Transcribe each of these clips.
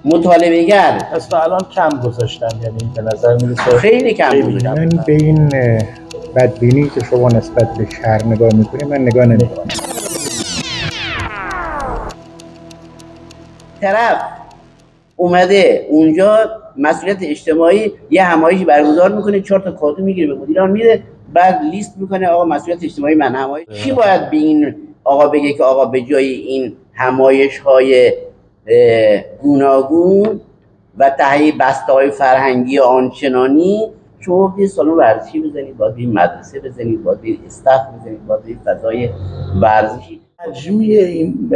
مطالبه‌گر از تا الان کم گذاشتن، یعنی به نظر میرسه خیلی کم گذاشتن. من به این بدبینی که شما نسبت به شهر نگاه میکنید من نگاه نمیکنم. طرف اومده اونجا مسئولیت اجتماعی یه همایشی برگزار میکنه، 4 تا کادو میگیره به مدیران میده، بعد لیست میکنه آقا مسئولیت اجتماعی من همایش. کی باید به این آقا بگه که آقا به جای این همایش های گوناگون و تهیه بسته‌های فرهنگی آنچنانی شما یه سالن ورزشی بزنید، باید این مدرسه بزنید، باید این استاف بزنید، باید این فضای ورزشی. تجمیع این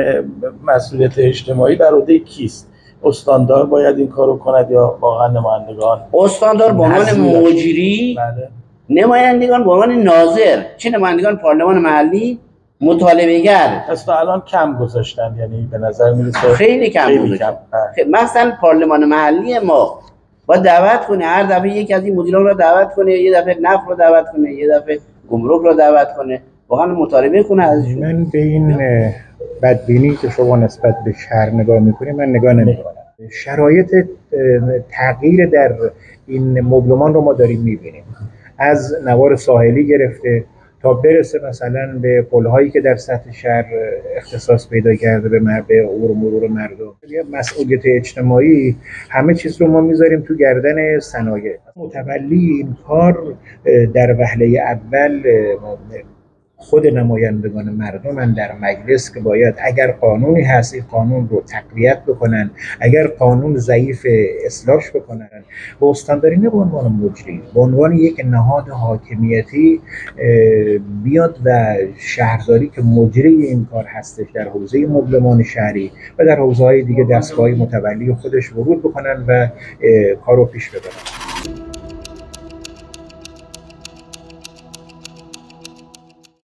مسئولیت اجتماعی بر عهده کیست؟ استاندار باید این کارو کند یا واقعا نمایندگان؟ استاندار به عنوان مجری، بله. نمایندگان به عنوان ناظر، چه نمایندگان پارلمان محلی، مطالبه‌گر از تا الان کم گذاشتن، یعنی به نظر میرسه خیلی کم گذاشتن. مثلا پارلمان محلی ما باید دعوت کنه، هر دفعه یکی از این مدیران رو دعوت کنه، یه دفعه نفت رو دعوت کنه، یه دفعه گمرک رو دعوت کنه، واقعا مطالبه کنه ازشون. من به این بدبینی که شما نسبت به شهر نگاه میکنید من نگاه نمیکنم. شرایط تغییر در این مبلمان رو ما داریم میبینیم، از نوار ساحلی گرفته تا برسه مثلا به پل‌هایی که در سطح شهر اختصاص پیدا کرده به عبور و مرور مردم. مسئولیت اجتماعی همه چیز رو ما میذاریم تو گردن صنایع. متولی این کار در وهله اول خود نمایندگان مردمن در مجلس که باید اگر قانونی هست این قانون رو تقویت بکنن، اگر قانون ضعیف اصلاحش بکنن. به استانداری نه به عنوان مجری، به عنوان یک نهاد حاکمیتی بیاد و شهرداری که مجری این کار هستش در حوزه مبلمان شهری و در حوزه‌های دیگه دستگاه متولی خودش ورود بکنن و کارو پیش ببرن.